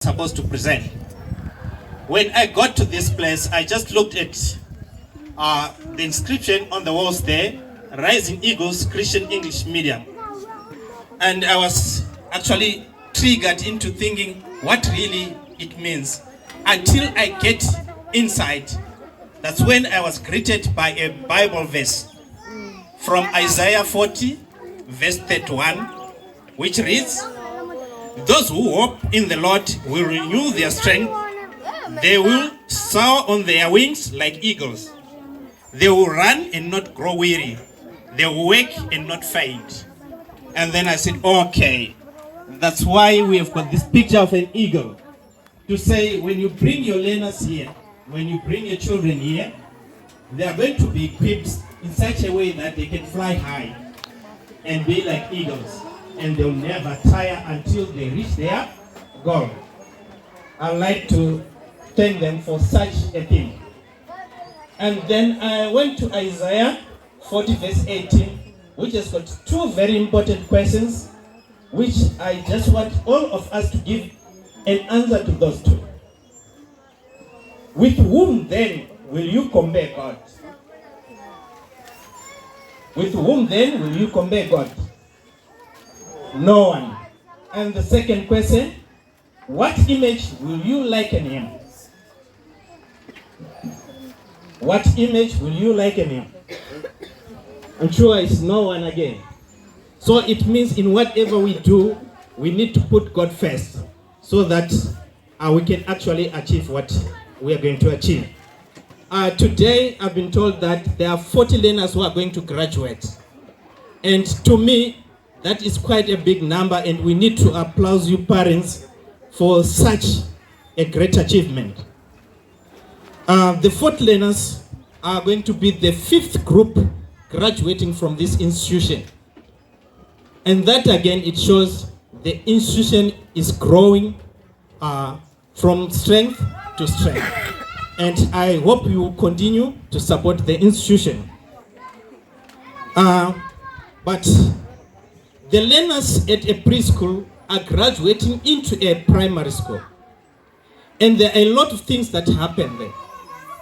supposed to present. When I got to this place, I just looked at the inscription on the walls there, Rising Eagles Christian English Medium. And I was actually triggered into thinking what really it means. Until I get inside, that's when I was greeted by a Bible verse from Isaiah 40, verse 31, which reads, "Those who hope in the Lord will renew their strength. They will soar on their wings like eagles. They will run and not grow weary. They will wake and not faint." And then I said, okay, that's why we have got this picture of an eagle. To say, when you bring your learners here, when you bring your children here, they are going to be equipped in such a way that they can fly high and be like eagles. And they'll never tire until they reach their goal. I'd like to thank them for such a thing. And then I went to Isaiah 40 verse 18, which has got two very important questions, which I just want all of us to give an answer to those two. With whom then will you compare God? With whom then will you compare God? No one. And the second question, what image will you liken him? What image will you liken him? I'm sure it's no one again. So it means in whatever we do, we need to put God first so that we can actually achieve what we are going to achieve. Today, I've been told that there are 40 learners who are going to graduate. And to me, that is quite a big number, and we need to applaud you parents for such a great achievement. The 4th learners are going to be the 5th group graduating from this institution. And that again, it shows the institution is growing from strength to strength. And I hope you will continue to support the institution. But the learners at a preschool are graduating into a primary school. And there are a lot of things that happen there,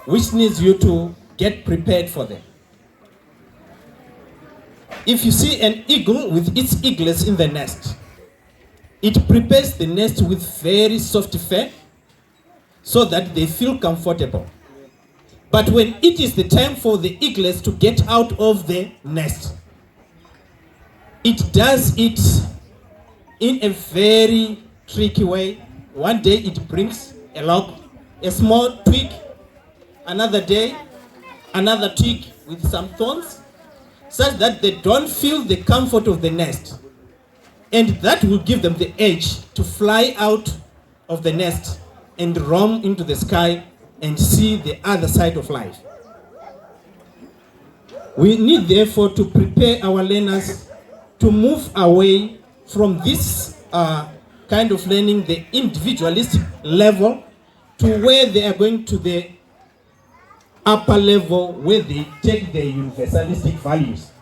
which needs you to get prepared for them. If you see an eagle with its eaglets in the nest, it prepares the nest with very soft fur so that they feel comfortable. But when it is the time for the eaglets to get out of the nest, it does it in a very tricky way. One day it brings a log, a small twig. Another day, another twig with some thorns, such that they don't feel the comfort of the nest. And that will give them the edge to fly out of the nest and roam into the sky and see the other side of life. We need therefore to prepare our learners to move away from this kind of learning, the individualistic level, to where they are going to the upper level where they take the universalistic values.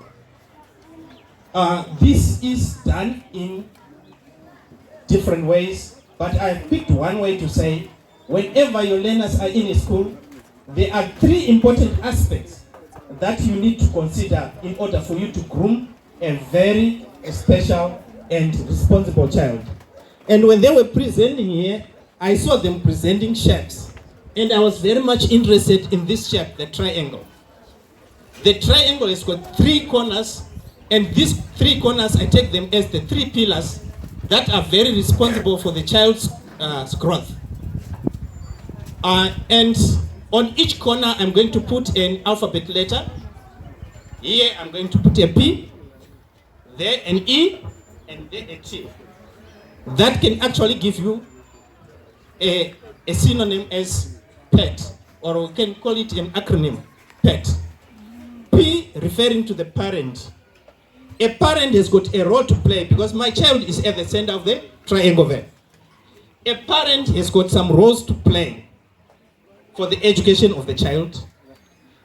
This is done in different ways, but I picked one way to say, whenever your learners are in a school, there are 3 important aspects that you need to consider in order for you to groom a very special and responsible child. And when they were presenting here, I saw them presenting shapes. And I was very much interested in this shape, the triangle. The triangle has got 3 corners, and these 3 corners, I take them as the 3 pillars that are very responsible for the child's growth. And on each corner, I'm going to put an alphabet letter. Here, I'm going to put a P, there an E, and there a T. That can actually give you a synonym as PET, or we can call it an acronym, PET. P referring to the parent. A parent has got a role to play because my child is at the center of the triangle there. A parent has got some roles to play for the education of the child.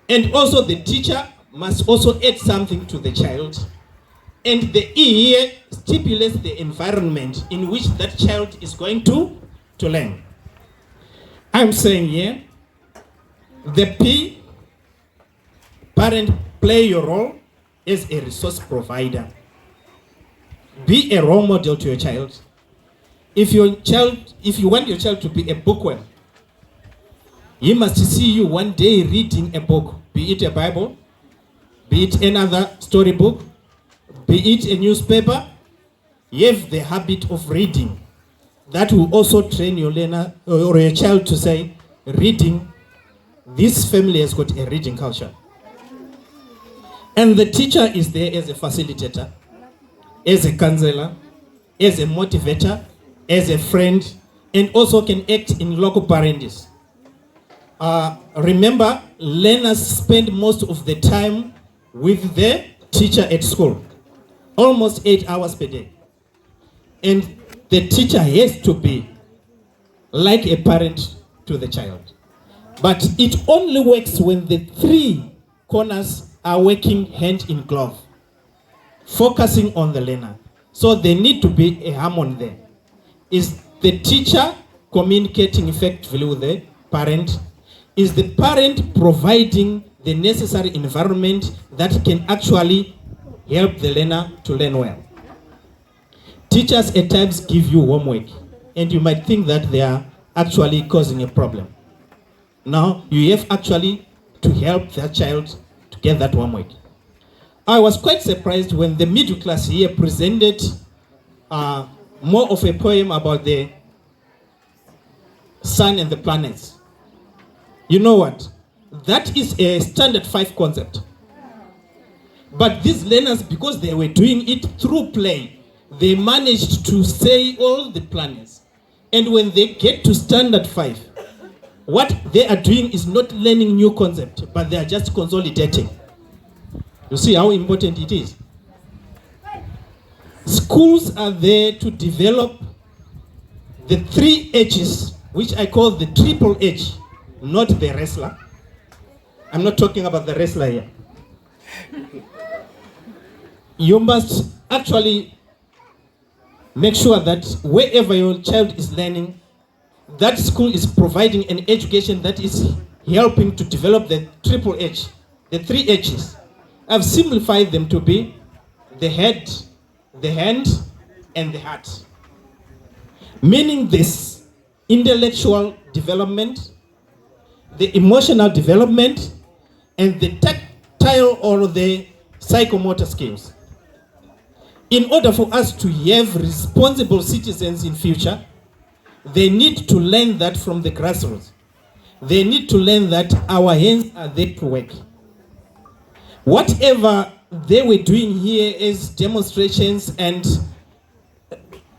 And also the teacher must also add something to the child. And the E here stipulates the environment in which that child is going to to learn. I'm saying here, the P, parent, play your role as a resource provider. Be a role model to your child. If you want your child to be a bookworm, he must see you one day reading a book, be it a Bible, be it another storybook, be it a newspaper. You have the habit of reading. That will also train your learner or your child to say, reading, this family has got a reading culture. And the teacher is there as a facilitator, as a counselor, as a motivator, as a friend, and also can act in local parenting. Remember, learners spend most of the time with the teacher at school, almost 8 hours per day. And the teacher has to be like a parent to the child. But it only works when the three corners are working hand in glove, focusing on the learner. So there need to be a harmony there. Is the teacher communicating effectively with the parent? Is the parent providing the necessary environment that can actually help the learner to learn well? Teachers at times give you homework, and you might think that they are actually causing a problem. Now, you have actually to help that child to get that homework. I was quite surprised when the middle class here presented more of a poem about the sun and the planets. You know what? That is a standard 5 concept. But these learners, because they were doing it through play, they managed to say all the planets. And when they get to standard 5, what they are doing is not learning new concept, but they are just consolidating. You see how important it is? Schools are there to develop the 3 H's, which I call the triple H, not the wrestler. I'm not talking about the wrestler here. You must actually make sure that wherever your child is learning, that school is providing an education that is helping to develop the triple H, the 3 H's. I've simplified them to be the head, the hand, and the heart. Meaning this intellectual development, the emotional development, and the tactile or the psychomotor skills. In order for us to have responsible citizens in future, they need to learn that from the grassroots. They need to learn that our hands are there to work. Whatever they were doing here is demonstrations, and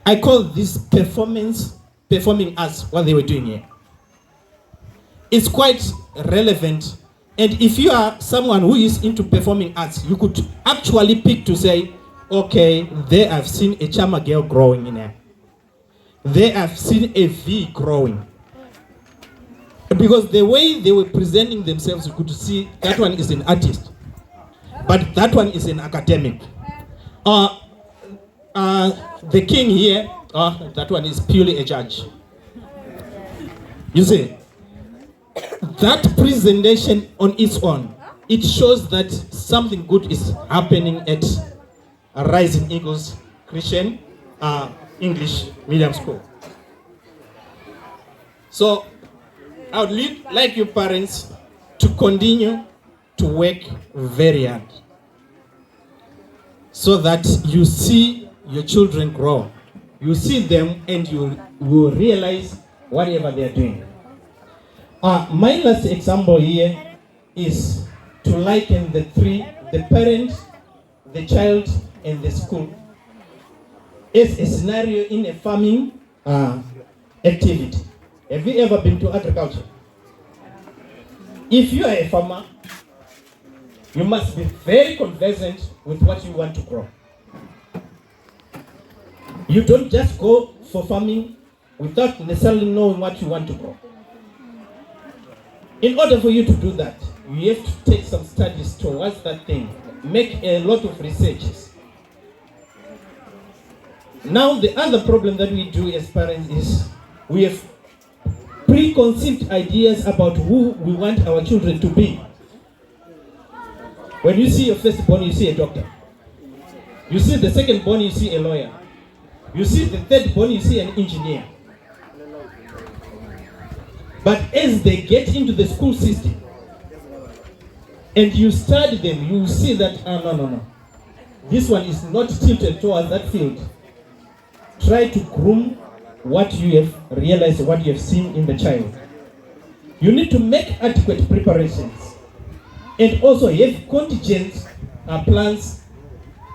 I call this performing arts, what they were doing here. It's quite relevant. And if you are someone who is into performing arts, you could actually pick to say, okay, there I've seen a Chama girl growing in here. There I've seen a V growing. Because the way they were presenting themselves, you could see that one is an artist, but that one is an academic. The king here, that one is purely a judge. You see, that presentation on its own, it shows that something good is happening at Rising Eagles Christian English Medium School. So I would like you parents to continue to work very hard so that you see your children grow. You see them and you will realize whatever they are doing. My last example here is to liken the three, the parent, the child, and the school, as a scenario in a farming activity. Have you ever been to agriculture? If you are a farmer, you must be very conversant with what you want to grow. You don't just go for farming without necessarily knowing what you want to grow. In order for you to do that, you have to take some studies towards that thing, make a lot of researches. Now, the other problem that we do as parents is We have preconceived ideas about who we want our children to be. When you see your firstborn, you see a doctor. You see the secondborn, you see a lawyer. You see the thirdborn, you see an engineer. But as they get into the school system and you study them, you see that, no. This one is not tilted towards that field. Try to groom what you have realized, what you have seen in the child. You need to make adequate preparations and also have contingent plans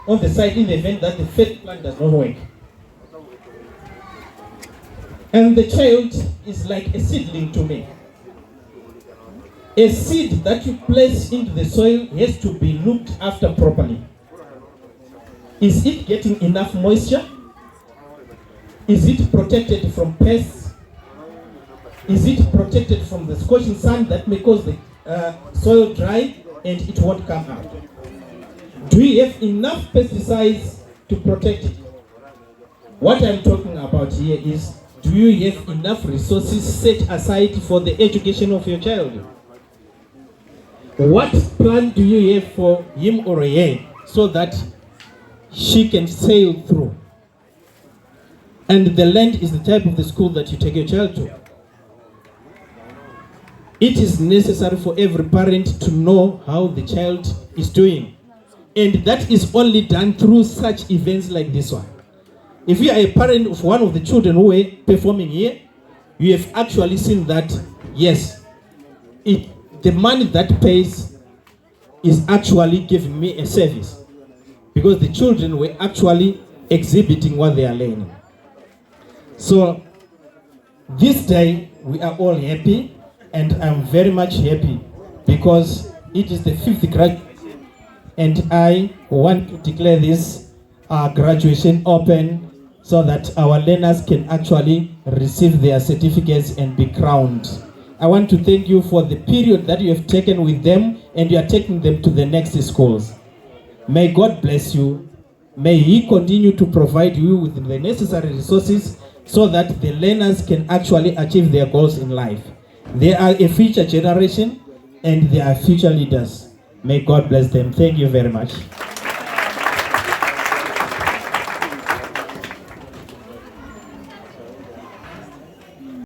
on the side in the event that the first plan does not work. And the child is like a seedling to me. A seed that you place into the soil has to be looked after properly. Is it getting enough moisture? Is it protected from pests? Is it protected from the scorching sun that may cause the soil dry and it won't come out? Do you have enough pesticides to protect it? What I'm talking about here is, do you have enough resources set aside for the education of your child? What plan do you have for him or her so that she can sail through? And the land is the type of the school that you take your child to. It is necessary for every parent to know how the child is doing. And that is only done through such events like this one. If you are a parent of one of the children who are performing here, you have actually seen that, yes, the money that pays is actually giving me a service. Because the children were actually exhibiting what they are learning. So this day we are all happy, and I'm very much happy because it is the 5th graduation, and I want to declare this graduation open so that our learners can actually receive their certificates and be crowned. I want to thank you for the period that you have taken with them, and you are taking them to the next schools. May God bless you. May He continue to provide you with the necessary resources so that the learners can actually achieve their goals in life. They are a future generation and they are future leaders. May God bless them. Thank you very much.